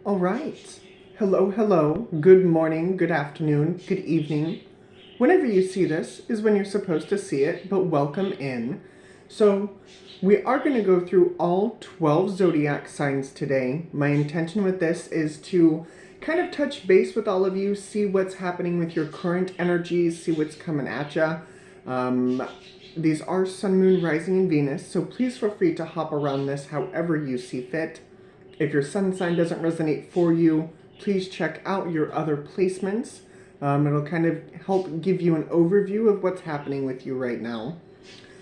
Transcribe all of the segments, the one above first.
All right. Hello, hello. Good morning, good afternoon, good evening. Whenever you see this is when you're supposed to see it, but welcome in. So, we are going to go through all 12 zodiac signs today. My intention with this is to kind of touch base with all of you, see what's happening with your current energies, see what's coming at ya. These are Sun, Moon, Rising, and Venus, so please feel free to hop around this however you see fit. If your sun sign doesn't resonate for you, please check out your other placements. It'll kind of help give you an overview of what's happening with you right now.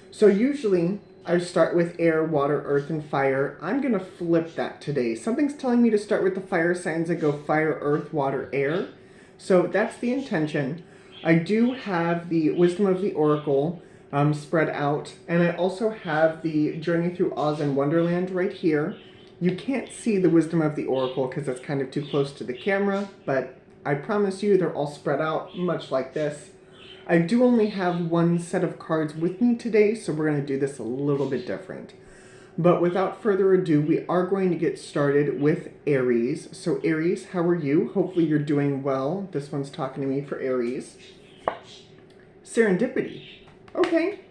So usually I start with air, water, earth, and fire. I'm going to flip that today. Something's telling me to start with the fire signs and go fire, earth, water, air. So that's the intention. I do have the Wisdom of the Oracle spread out, and I also have the Journey Through Oz and Wonderland right here. You can't see the Wisdom of the Oracle because it's kind of too close to the camera, but I promise you they're all spread out much like this. I do only have one set of cards with me today, so we're going to do this a little bit different. But without further ado, we are going to get started with Aries. So Aries, how are you? Hopefully you're doing well. This one's talking to me for Aries. Serendipity. Okay.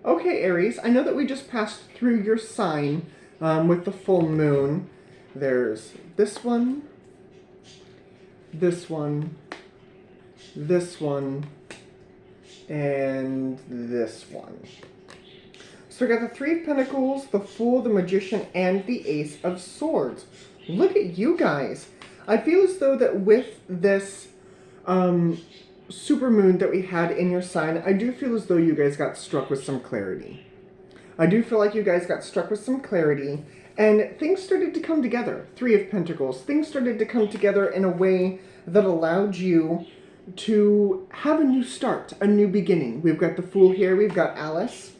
Okay, Aries, I know that we just passed through your sign with the full moon. There's this one, this one, this one, and this one. So we got the Three of Pentacles, the Fool, the Magician, and the Ace of Swords. Look at you guys. I feel as though that with this supermoon that we had in your sign, I do feel as though you guys got struck with some clarity. I do feel like you guys got struck with some clarity, and things started to come together. Three of Pentacles. Things started to come together in a way that allowed you to have a new start, a new beginning. We've got the Fool here, we've got Alice.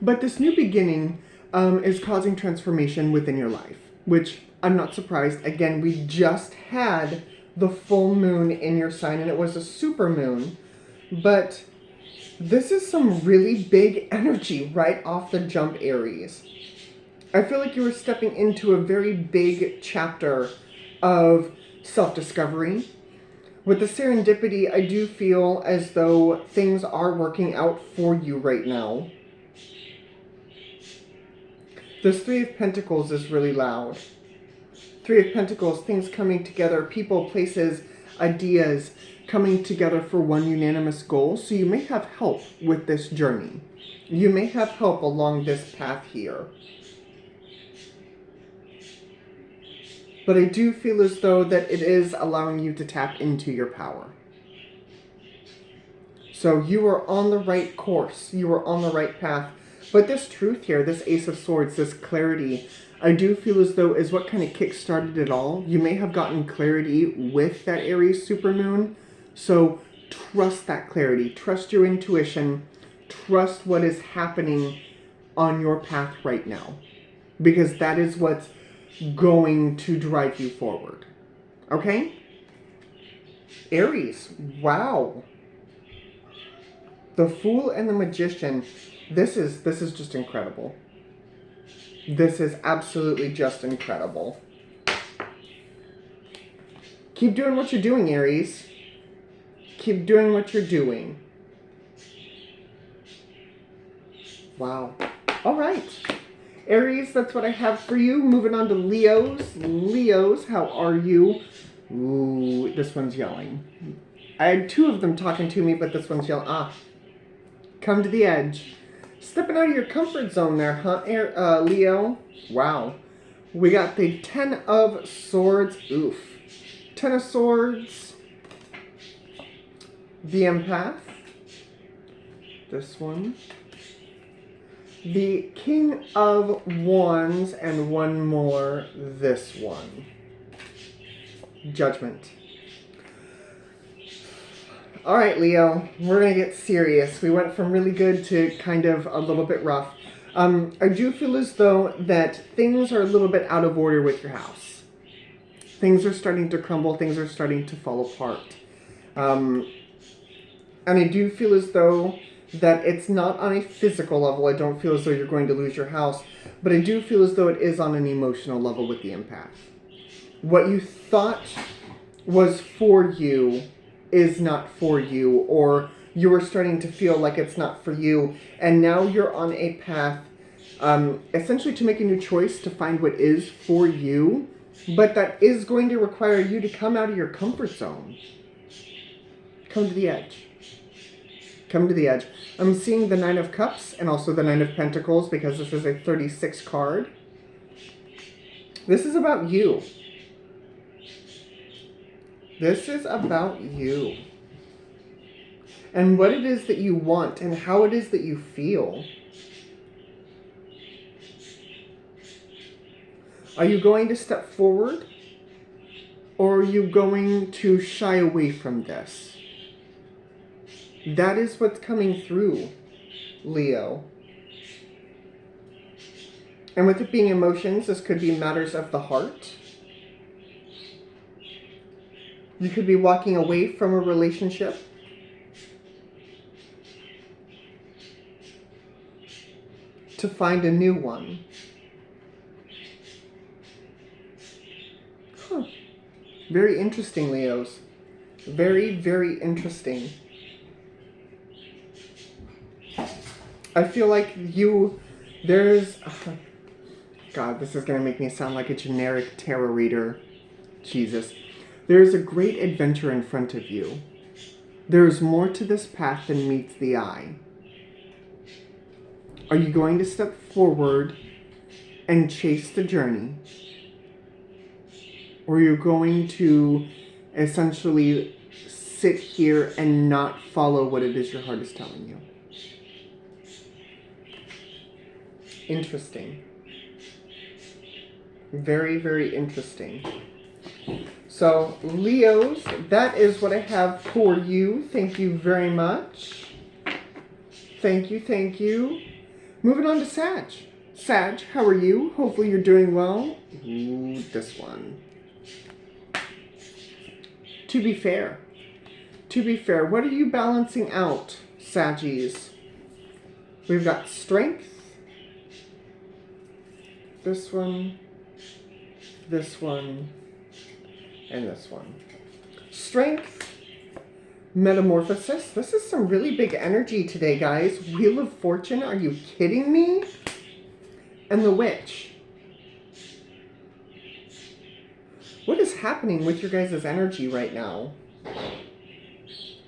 But this new beginning is causing transformation within your life, which I'm not surprised. Again, we just had the full moon in your sign, and it was a super moon, but this is some really big energy right off the jump, Aries. I feel like you were stepping into a very big chapter of self-discovery. With the serendipity, I do feel as though things are working out for you right now. This Three of Pentacles is really loud. Three of Pentacles, things coming together, people, places, ideas coming together for one unanimous goal. So you may have help with this journey. You may have help along this path here. But I do feel as though that it is allowing you to tap into your power. So you are on the right course. You are on the right path. But this truth here, this Ace of Swords, this clarity, I do feel as though is what kind of kick-started it all. You may have gotten clarity with that Aries supermoon. So trust that clarity. Trust your intuition. Trust what is happening on your path right now. Because that is what's going to drive you forward. Okay? Aries. Wow. The Fool and the Magician. This is just incredible. This is absolutely just incredible. Keep doing what you're doing, Aries. Keep doing what you're doing. Wow. All right. Aries, that's what I have for you. Moving on to Leos. Leos, how are you? Ooh, this one's yelling. I had two of them talking to me, but this one's yelling. Ah. Come to the edge. Stepping out of your comfort zone there, huh, Leo? Wow. We got the Ten of Swords. Oof. Ten of Swords. The Empath. This one. The King of Wands, and one more, this one. Judgment. All right, Leo, we're going to get serious. We went from really good to kind of a little bit rough. I do feel as though that things are a little bit out of order with your house. Things are starting to crumble. Things are starting to fall apart. And I do feel as though that it's not on a physical level. I don't feel as though you're going to lose your house, but I do feel as though it is on an emotional level with the empath. what you thought was for you is not for you, or you are starting to feel like it's not for you, and now you're on a path essentially to make a new choice to find what is for you, but that is going to require you to come out of your comfort zone. Come to the edge. Come to the edge. I'm seeing the Nine of Cups and also the Nine of Pentacles because this is a 36 card. This is about you. This is about you. And what it is that you want and how it is that you feel. Are you going to step forward? Or are you going to shy away from this? That is what's coming through, Leo. And with it being emotions, this could be matters of the heart. You could be walking away from a relationship. To find a new one. Huh. Very interesting, Leos. Very, very interesting. I feel like there's... God, this is going to make me sound like a generic tarot reader. Jesus. There's a great adventure in front of you. There's more to this path than meets the eye. Are you going to step forward and chase the journey? Or are you going to essentially sit here and not follow what it is your heart is telling you? Interesting. Very, very interesting. So, Leos, that is what I have for you. Thank you very much. Thank you, thank you. Moving on to Sag. Sag, how are you? Hopefully you're doing well. Ooh, this one. To be fair, what are you balancing out, Saggies? We've got strength. This one, and this one. Strength, metamorphosis. This is some really big energy today, guys. Wheel of Fortune, are you kidding me? And the Witch. What is happening with your guys' energy right now?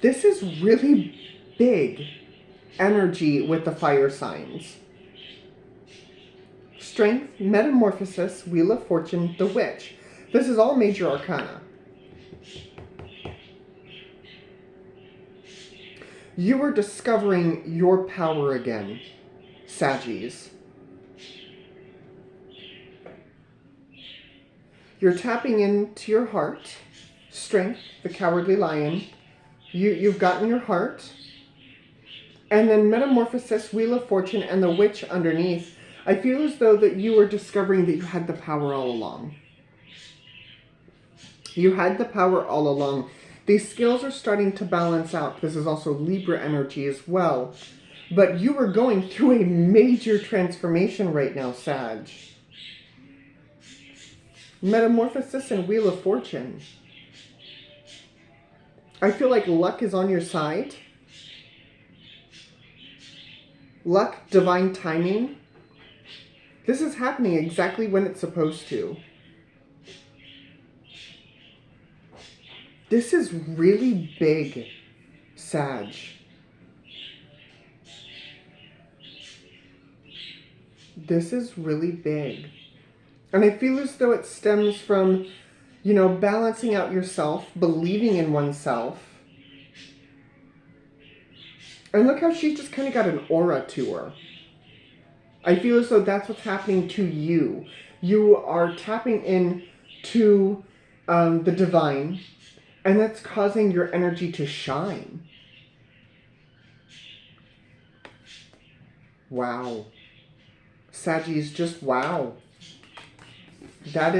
This is really big energy with the fire signs. Strength, metamorphosis, Wheel of Fortune, the Witch. This is all major arcana. You are discovering your power again, Saggies. You're tapping into your heart. Strength, the Cowardly Lion. You've gotten your heart. And then Metamorphosis, Wheel of Fortune, and the Witch underneath. I feel as though that you are discovering that you had the power all along. You had the power all along. These scales are starting to balance out. This is also Libra energy as well. But you are going through a major transformation right now, Sag. Metamorphosis and Wheel of Fortune. I feel like luck is on your side. Luck, divine timing. This is happening exactly when it's supposed to. This is really big, Sag. This is really big. And I feel as though it stems from, you know, balancing out yourself, believing in oneself. And look how she just kind of got an aura to her. I feel as though that's what's happening to you. You are tapping in to the divine, and that's causing your energy to shine. Wow. Saggies, just wow. That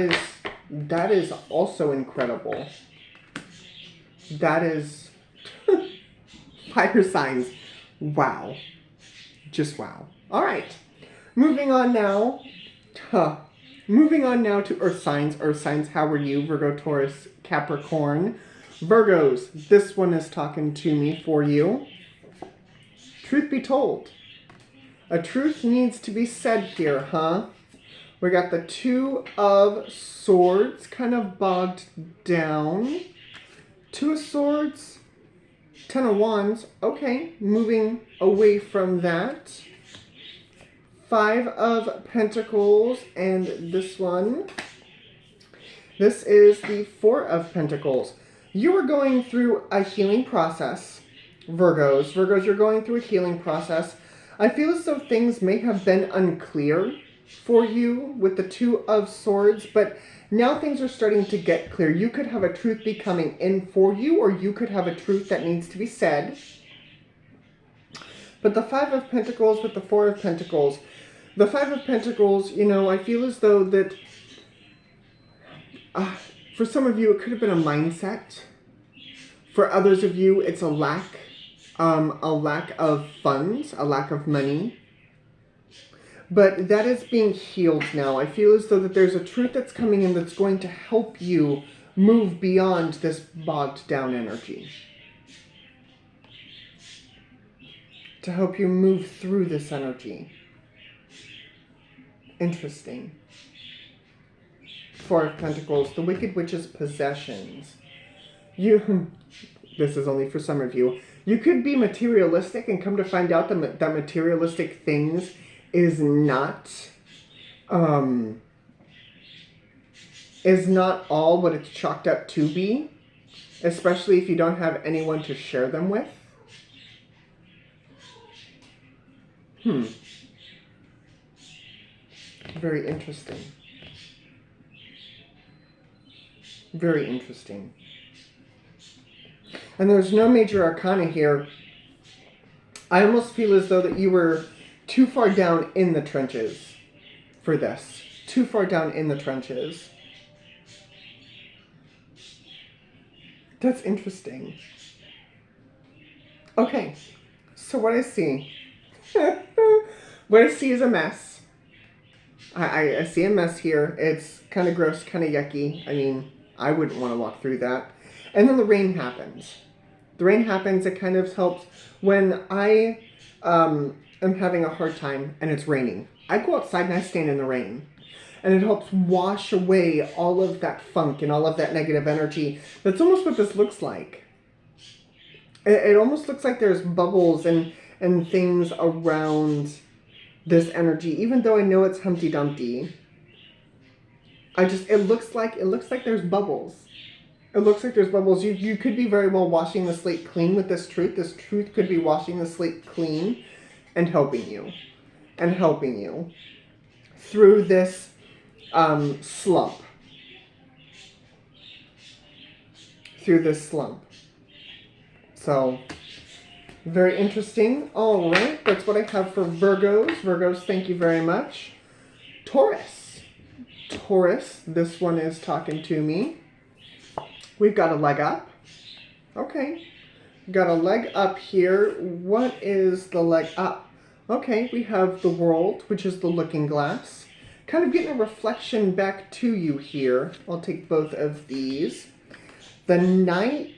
is also incredible. That is fire signs. Wow. Just wow. All right. Moving on now. Moving on now to Earth signs. Earth signs, how are you? Virgo, Taurus, Capricorn. Virgos, this one is talking to me for you. Truth be told, a truth needs to be said here, huh? We got the Two of Swords kind of bogged down. Two of Swords, Ten of Wands. Okay, moving away from that. Five of Pentacles and this one. This is the Four of Pentacles. You are going through a healing process, Virgos. Virgos, you're going through a healing process. I feel as though things may have been unclear for you with the Two of Swords, but now things are starting to get clear. You could have a truth be coming in for you, or you could have a truth that needs to be said. But the Five of Pentacles with the Four of Pentacles, the Five of Pentacles, you know, I feel as though that for some of you, it could have been a mindset. For others of you, it's a lack of funds, a lack of money. But that is being healed now. I feel as though that there's a truth that's coming in that's going to help you move beyond this bogged down energy. To help you move through this energy. Interesting. Four of Pentacles, the Wicked Witch's possessions. This is only for some of you. You could be materialistic and come to find out that materialistic things is not all what it's chalked up to be, especially if you don't have anyone to share them with. Very interesting. Very interesting. And there's no major arcana here. I almost feel as though that you were too far down in the trenches for this. Too far down in the trenches. That's interesting. Okay, so what I see. What I see is a mess. I see a mess here. It's kind of gross, kind of yucky. I mean, I wouldn't want to walk through that. And then the rain happens. The rain happens. It kind of helps when I am having a hard time and it's raining. I go outside and I stand in the rain. And it helps wash away all of that funk and all of that negative energy. That's almost what this looks like. It almost looks like there's bubbles and things around this energy. Even though I know it's Humpty Dumpty. It looks like there's bubbles. It looks like there's bubbles. You could be very well washing the slate clean with this truth. This truth could be washing the slate clean and helping you. And helping you through this slump. Through this slump. So, very interesting. All right, that's what I have for Virgos. Virgos, thank you very much. Taurus. Taurus, this one is talking to me. We've got a leg up. Okay. Got a leg up here. What is the leg up? Okay, we have the World, which is the looking glass. Kind of getting a reflection back to you here. I'll take both of these. The Nine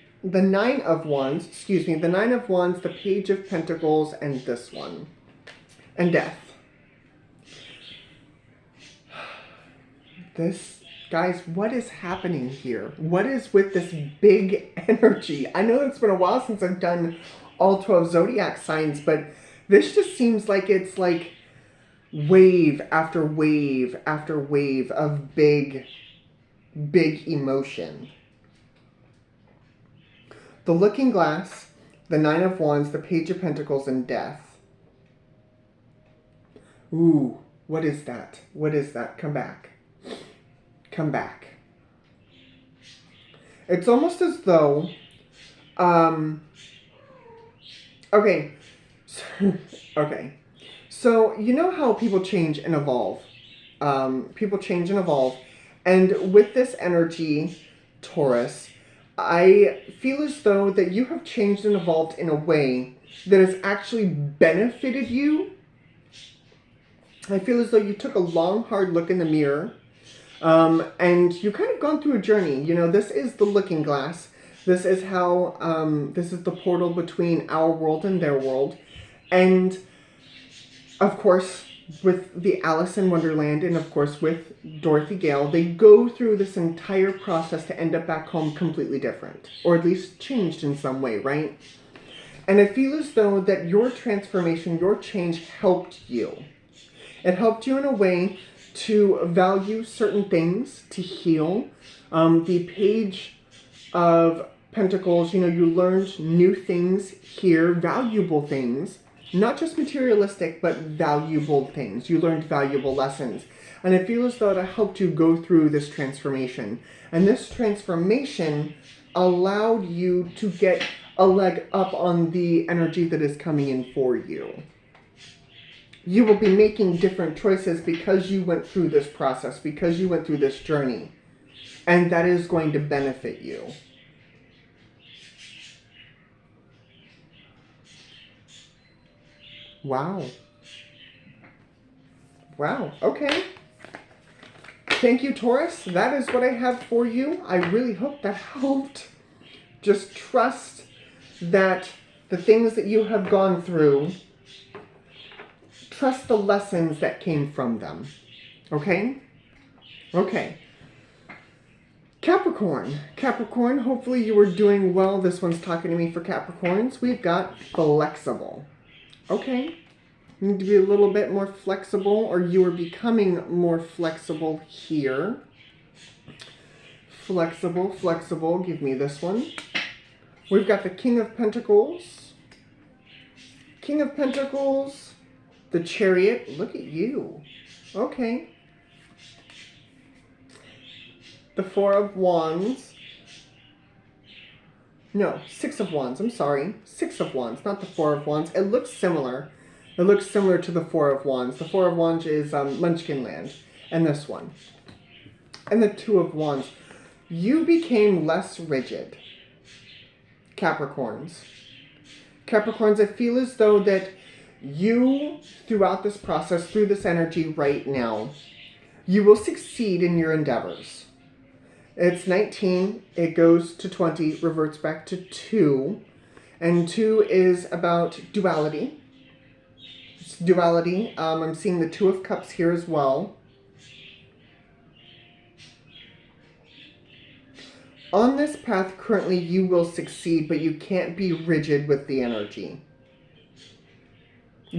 of Wands, the Nine of Wands, the Page of Pentacles, and this one. And Death. This, guys, what is happening here? What is with this big energy? I know it's been a while since I've done all 12 zodiac signs, but this just seems like it's like wave after wave after wave of big emotion. The Looking Glass, the Nine of Wands, the Page of Pentacles, and Death. Ooh, what is that? What is that? Come back. Come back. It's almost as though, okay. Okay. So, you know how people change and evolve. People change and evolve. And with this energy, Taurus, I feel as though that you have changed and evolved in a way that has actually benefited you. I feel as though you took a long, hard look in the mirror And you've kind of gone through a journey. You know, this is the looking glass. This is how, this is the portal between our world and their world. And, of course, with the Alice in Wonderland and, of course, with Dorothy Gale, they go through this entire process to end up back home completely different. Or at least changed in some way, right? And I feel as though that your transformation, your change helped you. It helped you in a way to value certain things, to heal. The Page of Pentacles, you know, you learned new things here, valuable things. Not just materialistic, but valuable things. You learned valuable lessons. And I feel as though it helped you go through this transformation. And this transformation allowed you to get a leg up on the energy that is coming in for you. You will be making different choices because you went through this process, because you went through this journey. And that is going to benefit you. Wow. Wow. Okay. Thank you, Taurus. That is what I have for you. I really hope that helped. Just trust that the things that you have gone through, trust the lessons that came from them. Okay? Okay. Capricorn. Capricorn, hopefully you are doing well. This one's talking to me for Capricorns. We've got flexible. Okay. You need to be a little bit more flexible, or you are becoming more flexible here. Flexible, flexible. Give me this one. We've got the King of Pentacles. King of Pentacles. The Chariot. Look at you. Okay. The Four of Wands. No, Six of Wands. I'm sorry. Six of Wands, not the Four of Wands. It looks similar. It looks similar to the Four of Wands. The Four of Wands is Munchkin Land. And this one. And the Two of Wands. You became less rigid. Capricorns. Capricorns, I feel as though that you, throughout this process, through this energy right now, you will succeed in your endeavors. It's 19, it goes to 20, reverts back to 2. And 2 is about duality. It's duality. I'm seeing the Two of Cups here as well. On this path, currently, you will succeed, but you can't be rigid with the energy.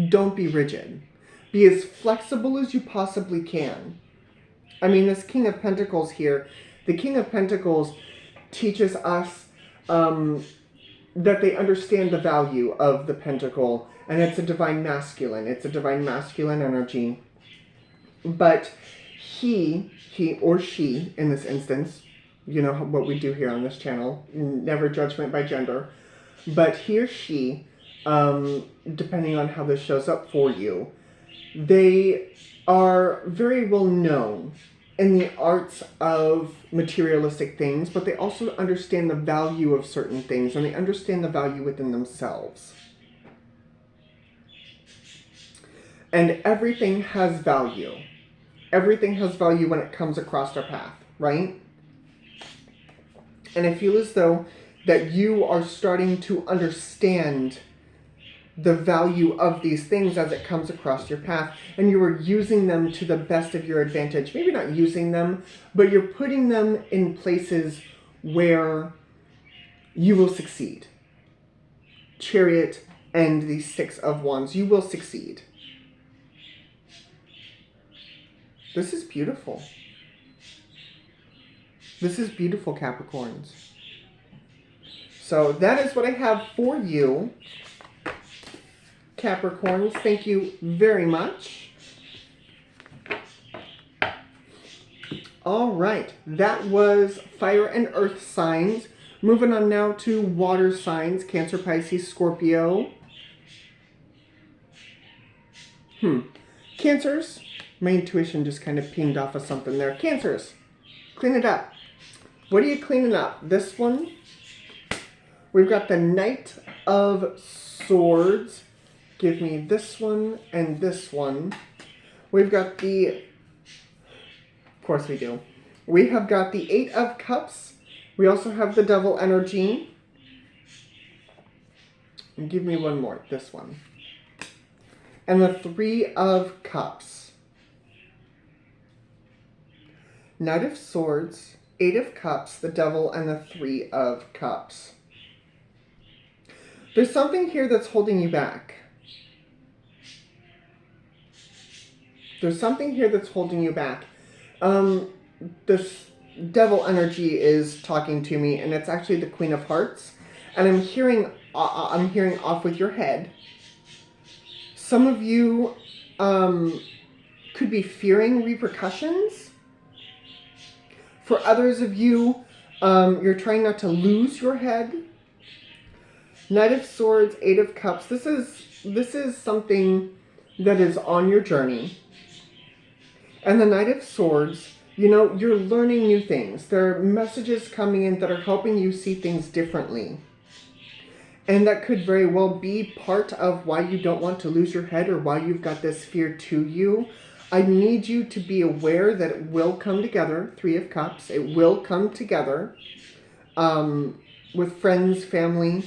Don't be rigid. Be as flexible as you possibly can. I mean, this King of Pentacles here, the King of Pentacles teaches us that they understand the value of the pentacle, and it's a divine masculine. It's a divine masculine energy. But he or she, in this instance, you know what we do here on this channel, never judgment by gender, but he or she, depending on how this shows up for you, they are very well known in the arts of materialistic things, but they also understand the value of certain things, and they understand the value within themselves. And everything has value. Everything has value when it comes across our path, right? And I feel as though that you are starting to understand the value of these things as it comes across your path, and you are using them to the best of your advantage. Maybe not using them, but you're putting them in places where you will succeed. Chariot and the Six of Wands, you will succeed. This is beautiful. This is beautiful, Capricorns. So that is what I have for you, Capricorns. Thank you very much. All right, that was fire and earth signs. Moving on now to water signs, Cancer, Pisces, Scorpio. Cancers. My intuition just kind of pinged off of something there. Cancers, clean it up. What are you cleaning up? This one, we've got the Knight of Swords. Give me this one and this one. We've got the, of course we do, We have got the Eight of Cups. We also have the Devil energy. And give me one more, this one. And the Three of Cups. Knight of Swords, Eight of Cups, the Devil, and the Three of Cups. There's something here that's holding you back. There's something here that's holding you back. This Devil energy is talking to me, and it's actually the Queen of Hearts. And I'm hearing off with your head. Some of you could be fearing repercussions. For others of you, you're trying not to lose your head. Knight of Swords, Eight of Cups. This is something that is on your journey. And the Knight of Swords, you know, you're learning new things. There are messages coming in that are helping you see things differently. And that could very well be part of why you don't want to lose your head or why you've got this fear to you. I need you to be aware that it will come together. Three of Cups. It will come together with friends, family.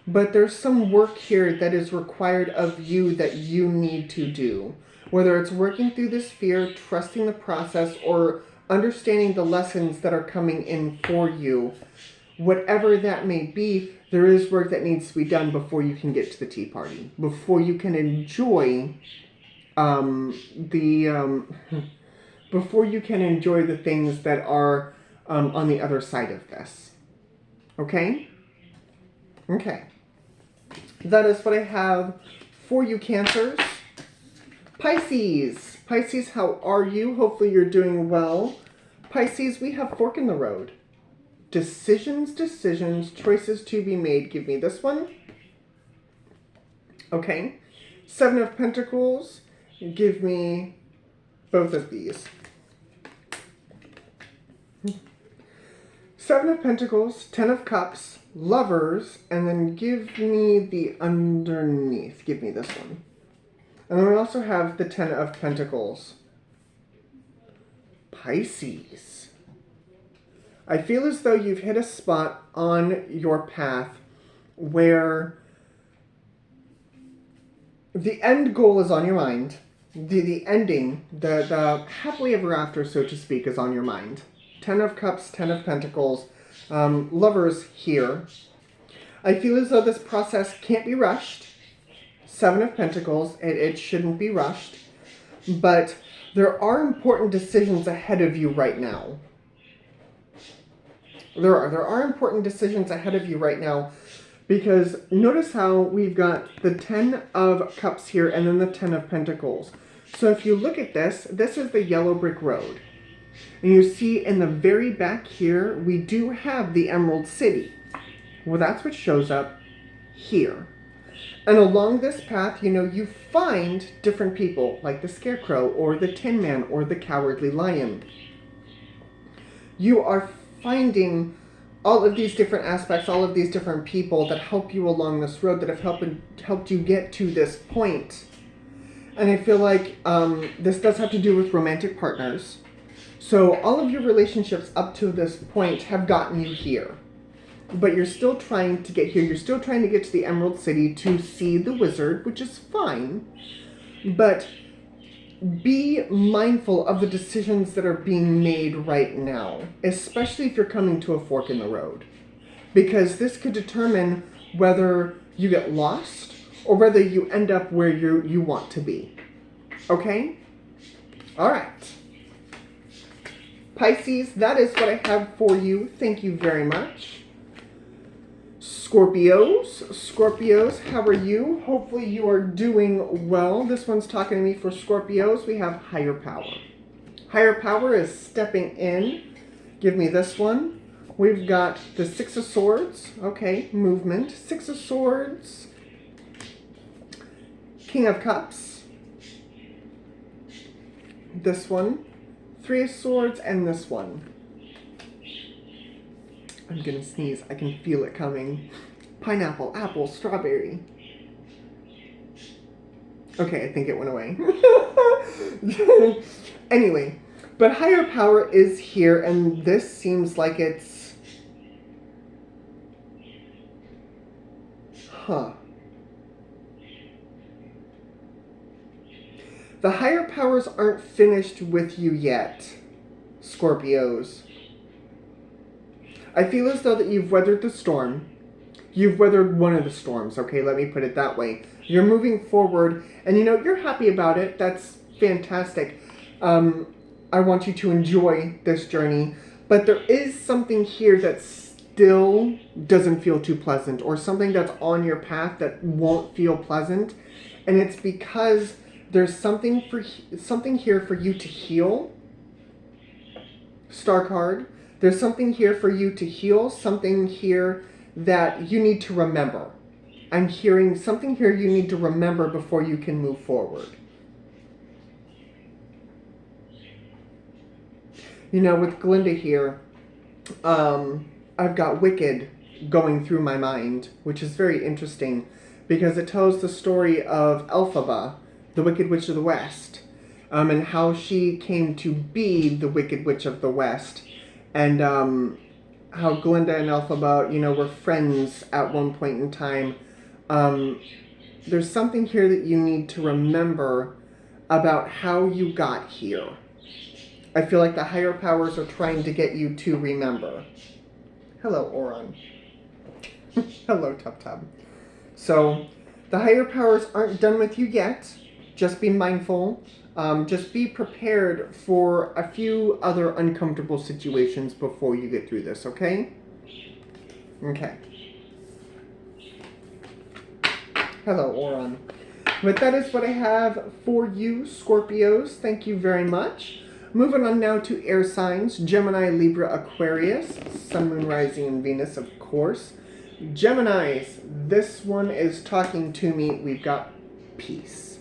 But there's some work here that is required of you that you need to do. Whether it's working through this fear, trusting the process, or understanding the lessons that are coming in for you. Whatever that may be, there is work that needs to be done before you can get to the tea party. Before you can enjoy before you can enjoy the things that are on the other side of this. Okay? Okay. That is what I have for you, Cancers. Pisces. Pisces, how are you? Hopefully you're doing well. Pisces, we have fork in the road. Decisions, choices to be made. Give me this one. Okay. Seven of Pentacles. Give me both of these. Seven of Pentacles, Ten of Cups, Lovers, and then give me the underneath. Give me this one. And then we also have the Ten of Pentacles. Pisces. I feel as though you've hit a spot on your path where the end goal is on your mind. The ending, the happily ever after, so to speak, is on your mind. Ten of Cups, Ten of Pentacles, Lovers here. I feel as though this process can't be rushed. Seven of Pentacles, it shouldn't be rushed. But there are important decisions ahead of you right now. There are important decisions ahead of you right now. Because notice how we've got the Ten of Cups here and then the Ten of Pentacles. So if you look at this, this is the yellow brick road. And you see in the very back here, we do have the Emerald City. Well, that's what shows up here. And along this path, you know, you find different people, like the Scarecrow, or the Tin Man, or the Cowardly Lion. You are finding all of these different aspects, all of these different people that help you along this road, that have helped you get to this point. And I feel like this does have to do with romantic partners. So all of your relationships up to this point have gotten you here. But you're still trying to get here. You're still trying to get to the Emerald City to see the wizard, which is fine. But be mindful of the decisions that are being made right now, especially if you're coming to a fork in the road. Because this could determine whether you get lost or whether you end up where you want to be. Okay? All right. Pisces, that is what I have for you. Thank you very much. Scorpios, how are you? Hopefully you are doing well. This one's talking to me for Scorpios. We have higher power. Higher power is stepping in. Give me this one. We've got the Six of Swords. Okay, movement. Six of Swords. King of Cups. This one. Three of Swords and this one. I'm gonna sneeze. I can feel it coming. Pineapple, apple, strawberry. Okay, I think it went away. Anyway, But higher power is here, and this seems like it's... Huh. The higher powers aren't finished with you yet, Scorpios. I feel as though that you've weathered the storm. You've weathered one of the storms, okay? Let me put it that way. You're moving forward, and you know, you're happy about it. That's fantastic. I want you to enjoy this journey, but there is something here that still doesn't feel too pleasant, or something that's on your path that won't feel pleasant, and it's because there's something here for you to heal. Star card. There's something here for you to heal, something here that you need to remember. I'm hearing something here you need to remember before you can move forward. You know, with Glinda here, I've got Wicked going through my mind, which is very interesting because it tells the story of Elphaba, the Wicked Witch of the West, and how she came to be the Wicked Witch of the West, and how Glinda and Elphaba, you know, were friends at one point in time. There's something here that you need to remember about how you got here. I feel like the higher powers are trying to get you to remember. Hello, Oron. Hello, Tub Tub. So, the higher powers aren't done with you yet. Just be mindful. Just be prepared for a few other uncomfortable situations before you get through this, okay? Okay. Hello, Oron. But that is what I have for you, Scorpios. Thank you very much. Moving on now to air signs. Gemini, Libra, Aquarius. Sun, Moon, Rising, and Venus, of course. Geminis, this one is talking to me. We've got peace.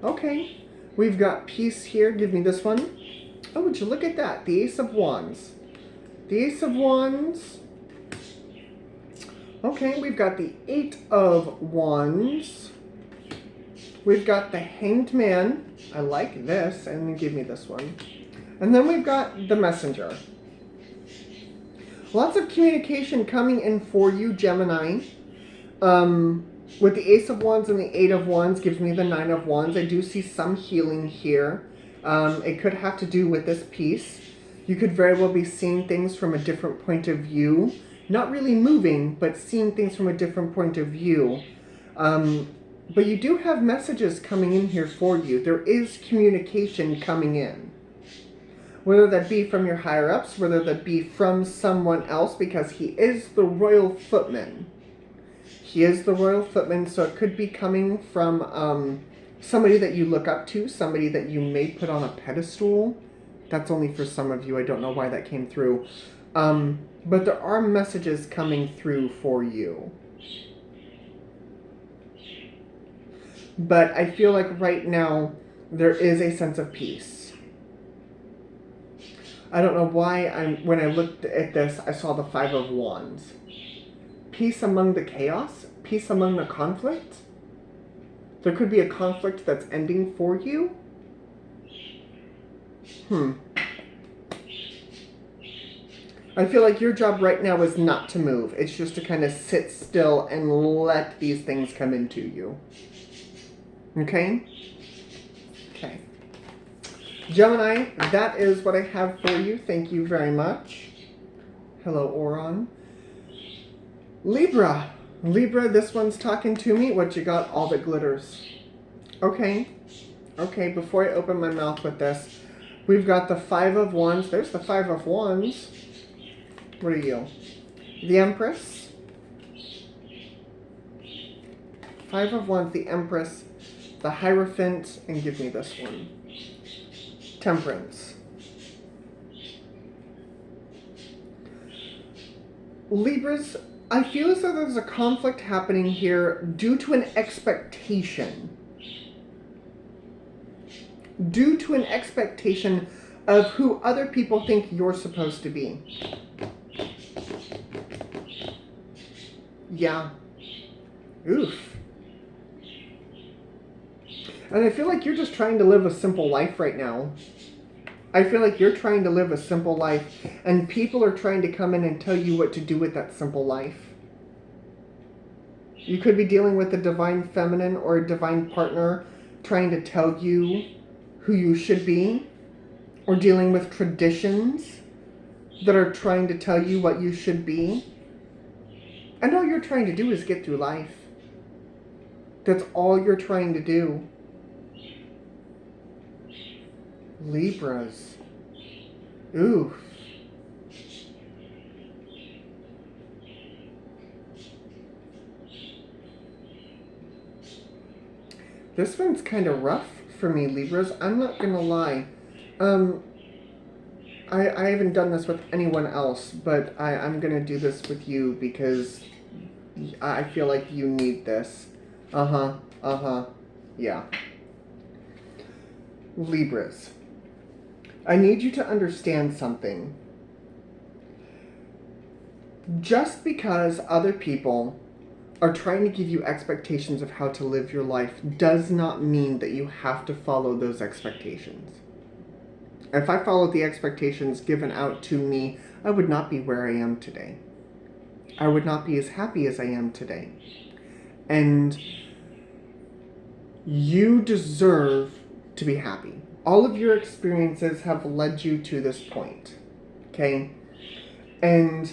Okay. We've got peace here. Give me this one. Oh, would you look at that? The Ace of Wands. The Ace of Wands. Okay, we've got the Eight of Wands. We've got the Hanged Man. I like this. And then give me this one. And then we've got the Messenger. Lots of communication coming in for you, Gemini. With the Ace of Wands and the Eight of Wands gives me the Nine of Wands. I do see some healing here. It could have to do with this piece. You could very well be seeing things from a different point of view. Not really moving, but seeing things from a different point of view. But you do have messages coming in here for you. There is communication coming in. Whether that be from your higher-ups, whether that be from someone else, because he is the royal footman. He is the royal footman, so it could be coming from somebody that you look up to, somebody that you may put on a pedestal. That's only for some of you. I don't know why that came through. But there are messages coming through for you. But I feel like right now there is a sense of peace. I don't know why when I looked at this, I saw the Five of Wands. Peace among the chaos? Peace among the conflict? There could be a conflict that's ending for you? I feel like your job right now is not to move. It's just to kind of sit still and let these things come into you. Okay? Okay. Gemini, that is what I have for you. Thank you very much. Hello, Oron. Libra. Libra, this one's talking to me. What you got? All that glitters. Okay. Okay, before I open my mouth with this, we've got the Five of Wands. There's the Five of Wands. What are you? The Empress. Five of Wands, the Empress, the Hierophant, and give me this one. Temperance. Libras, I feel as though there's a conflict happening here due to an expectation. Due to an expectation of who other people think you're supposed to be. Yeah. Oof. And I feel like you're just trying to live a simple life right now. I feel like you're trying to live a simple life, and people are trying to come in and tell you what to do with that simple life. You could be dealing with a divine feminine or a divine partner trying to tell you who you should be, or dealing with traditions that are trying to tell you what you should be. And all you're trying to do is get through life. That's all you're trying to do. Libras. Ooh. This one's kind of rough for me, Libras. I'm not gonna lie. I haven't done this with anyone else, but I'm gonna do this with you because I feel like you need this. Yeah. Libras. I need you to understand something. Just because other people are trying to give you expectations of how to live your life does not mean that you have to follow those expectations. If I followed the expectations given out to me, I would not be where I am today. I would not be as happy as I am today. And you deserve to be happy. All of your experiences have led you to this point. Okay? And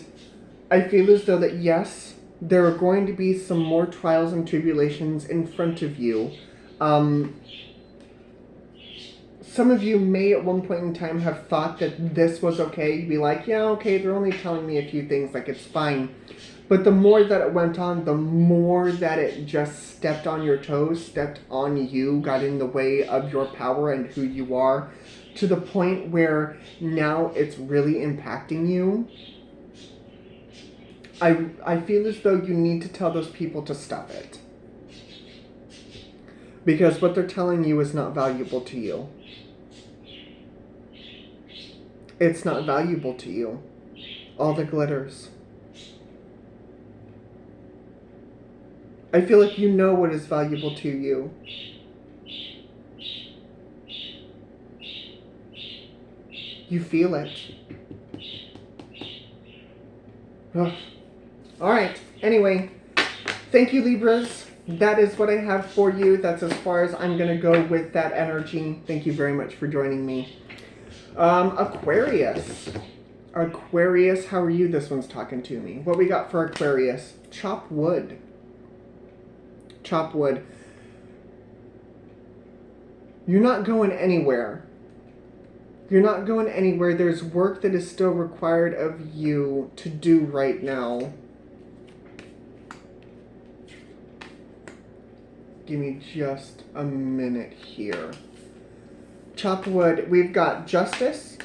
I feel as though that yes, there are going to be some more trials and tribulations in front of you. Some of you may at one point in time have thought that this was okay. You'd be like, yeah, okay, they're only telling me a few things, like it's fine. But the more that it went on, the more that it just stepped on your toes, stepped on you, got in the way of your power and who you are, to the point where now it's really impacting you. I feel as though you need to tell those people to stop it. Because what they're telling you is not valuable to you. It's not valuable to you. All the glitters. I feel like you know what is valuable to you. You feel it. Ugh. Alright, anyway, thank you, Libras. That is what I have for you. That's as far as I'm going to go with that energy. Thank you very much for joining me. Aquarius. Aquarius, how are you? This one's talking to me. What we got for Aquarius? Chop wood. Chop wood. You're not going anywhere. You're not going anywhere. There's work that is still required of you to do right now. Give me just a minute here. Chop wood. We've got Justice,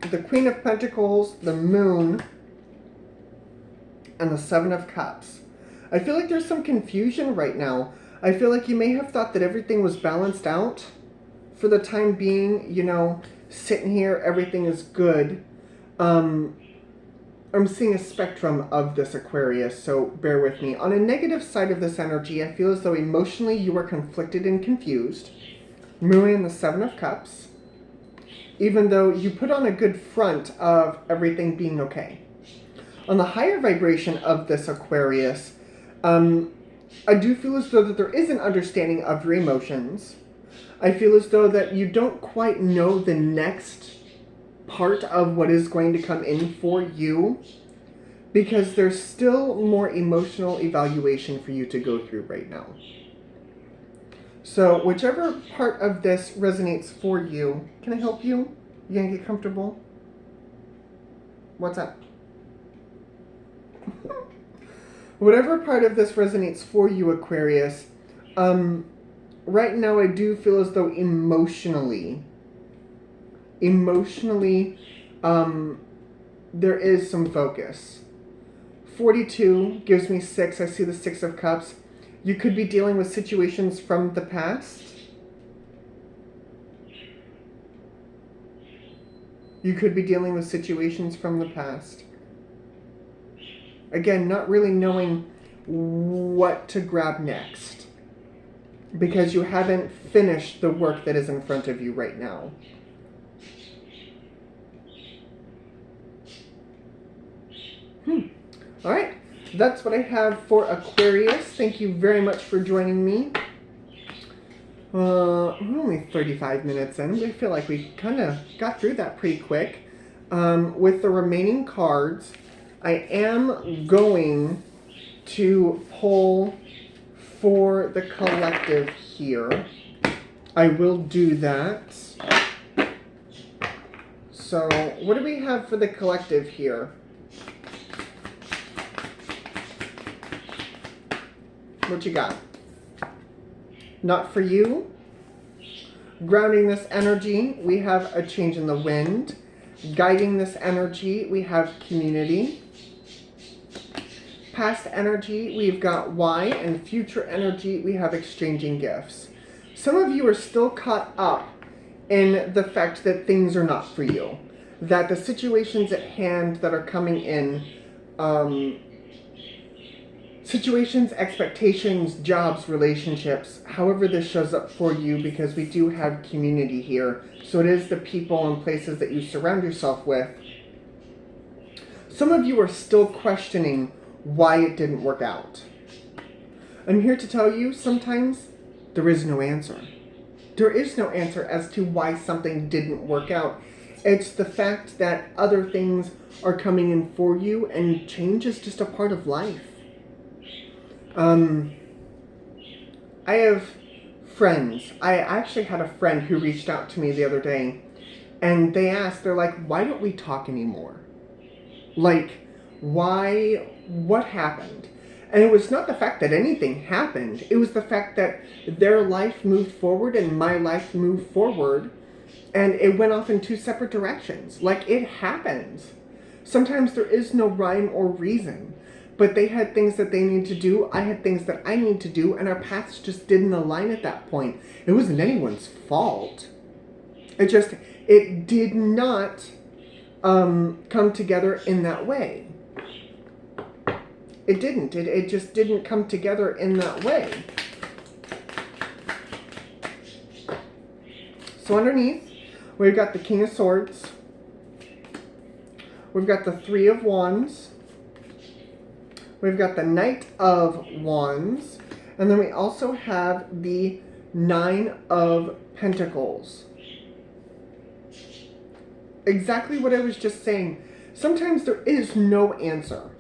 the Queen of Pentacles, the Moon, and the Seven of Cups. I feel like there's some confusion right now. I feel like you may have thought that everything was balanced out for the time being. You know, sitting here, everything is good. I'm seeing a spectrum of this, Aquarius, so bear with me. On a negative side of this energy, I feel as though emotionally you are conflicted and confused. Moon and the Seven of Cups. Even though you put on a good front of everything being okay. On the higher vibration of this, Aquarius, I do feel as though that there is an understanding of your emotions. I feel as though that you don't quite know the next part of what is going to come in for you, because there's still more emotional evaluation for you to go through right now. So whichever part of this resonates for you, can I help you? You gonna get comfortable? What's up? Whatever part of this resonates for you, Aquarius, right now I do feel as though emotionally, there is some focus. 42 gives me 6. I see the 6 of Cups. You could be dealing with situations from the past. You could be dealing with situations from the past. Again, not really knowing what to grab next, because you haven't finished the work that is in front of you right now. All right, that's what I have for Aquarius. Thank you very much for joining me. We're only 35 minutes in. I feel like we kind of got through that pretty quick. With the remaining cards, I am going to pull for the collective here. I will do that. So, what do we have for the collective here? What you got? Not for you. Grounding this energy, we have a change in the wind. Guiding this energy, we have community. Past energy, we've got why, and future energy, we have exchanging gifts. Some of you are still caught up in the fact that things are not for you. That the situations at hand that are coming in, situations, expectations, jobs, relationships, however this shows up for you, because we do have community here. So it is the people and places that you surround yourself with. Some of you are still questioning why it didn't work out. I'm here to tell you, sometimes there is no answer. There is no answer as to why something didn't work out. It's the fact that other things are coming in for you, and change is just a part of life. I have friends. I actually had a friend who reached out to me the other day, and they're like, why don't we talk anymore? Like, why, what happened? And it was not the fact that anything happened. It was the fact that their life moved forward and my life moved forward, and it went off in two separate directions. Like, it happens. Sometimes there is no rhyme or reason. But they had things that they need to do, I had things that I need to do, and our paths just didn't align at that point. It wasn't anyone's fault. It did not come together in that way. It didn't. It just didn't come together in that way. So underneath, we've got the King of Swords. We've got the Three of Wands. We've got the Knight of Wands. And then we also have the Nine of Pentacles. Exactly what I was just saying. Sometimes there is no answer.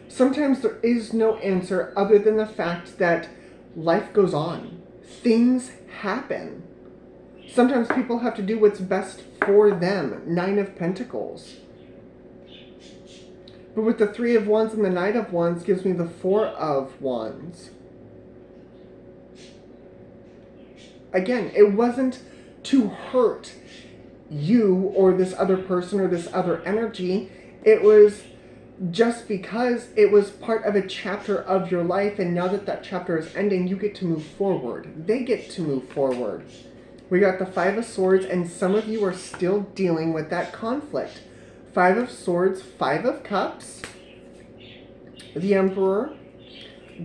Sometimes there is no answer other than the fact that life goes on. Things happen. Sometimes people have to do what's best for them. Nine of Pentacles. But with the Three of Wands and the Knight of Wands gives me the Four of Wands. Again, it wasn't to hurt you or this other person or this other energy. It was just because it was part of a chapter of your life, and now that that chapter is ending, you get to move forward. They get to move forward. We got the Five of Swords, and some of you are still dealing with that conflict. Five of Swords, Five of Cups, the Emperor,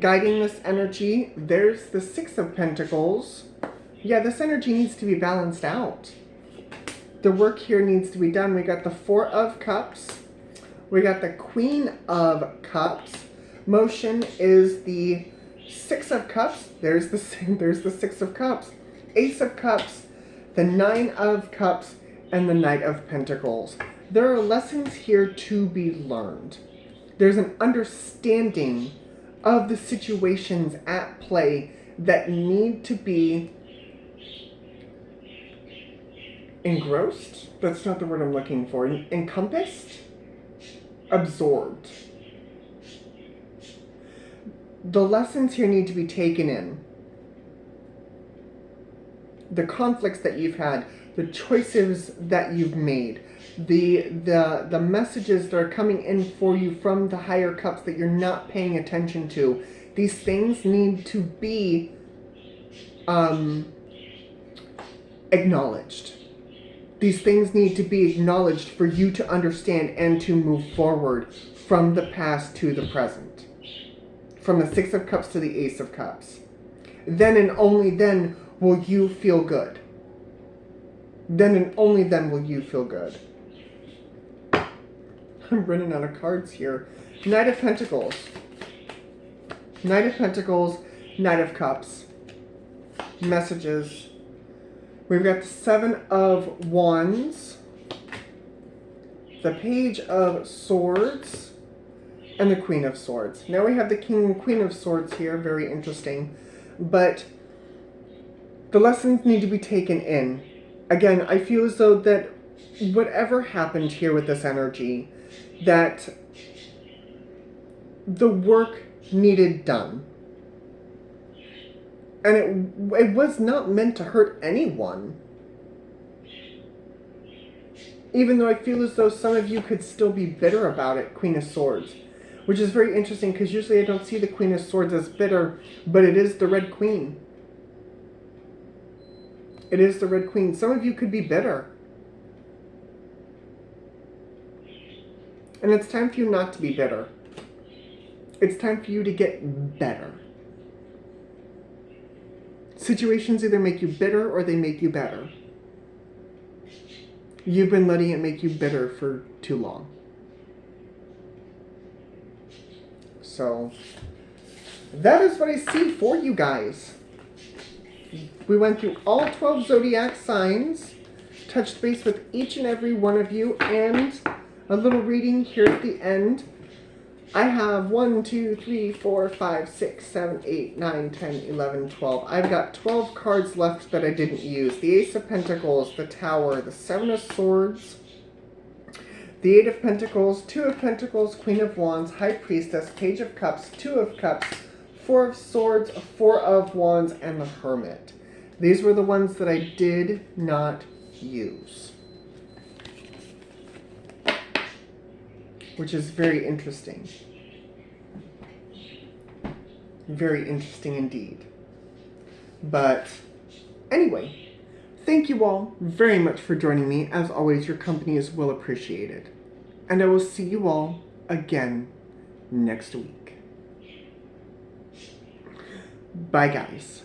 guiding this energy. There's the Six of Pentacles. Yeah, this energy needs to be balanced out. The work here needs to be done. We got the Four of Cups. We got the Queen of Cups. Motion is the Six of Cups. There's the Six of Cups. Ace of Cups, the Nine of Cups, and the Knight of Pentacles. There are lessons here to be learned. There's an understanding of the situations at play that need to be engrossed. That's not the word I'm looking for. Encompassed? Absorbed. The lessons here need to be taken in. The conflicts that you've had, the choices that you've made, the messages that are coming in for you from the higher cups that you're not paying attention to. These things need to be acknowledged. These things need to be acknowledged for you to understand and to move forward from the past to the present. From the Six of Cups to the Ace of Cups. Then and only then will you feel good. Then and only then will you feel good. I'm running out of cards here. Knight of Pentacles. Knight of Pentacles, Knight of Cups. Messages. We've got the Seven of Wands, the Page of Swords, and the Queen of Swords. Now we have the King and Queen of Swords here. Very interesting. But the lessons need to be taken in. Again, I feel as though that whatever happened here with this energy, that the work needed done. And it was not meant to hurt anyone. Even though I feel as though some of you could still be bitter about it, Queen of Swords. Which is very interesting, because usually I don't see the Queen of Swords as bitter, but it is the Red Queen. It is the Red Queen. Some of you could be bitter. And it's time for you not to be bitter. It's time for you to get better. Situations either make you bitter or they make you better. You've been letting it make you bitter for too long. So, that is what I see for you guys. We went through all 12 zodiac signs, touched base with each and every one of you, and a little reading here at the end. I have 1, 2, 3, 4, 5, 6, 7, 8, 9, 10, 11, 12. I've got 12 cards left that I didn't use. The Ace of Pentacles, the Tower, the Seven of Swords, the Eight of Pentacles, Two of Pentacles, Queen of Wands, High Priestess, Page of Cups, Two of Cups, Four of Swords, Four of Wands, and the Hermit. These were the ones that I did not use. Which is very interesting. Very interesting indeed. But anyway, thank you all very much for joining me. As always, your company is well appreciated. And I will see you all again next week. Bye, guys.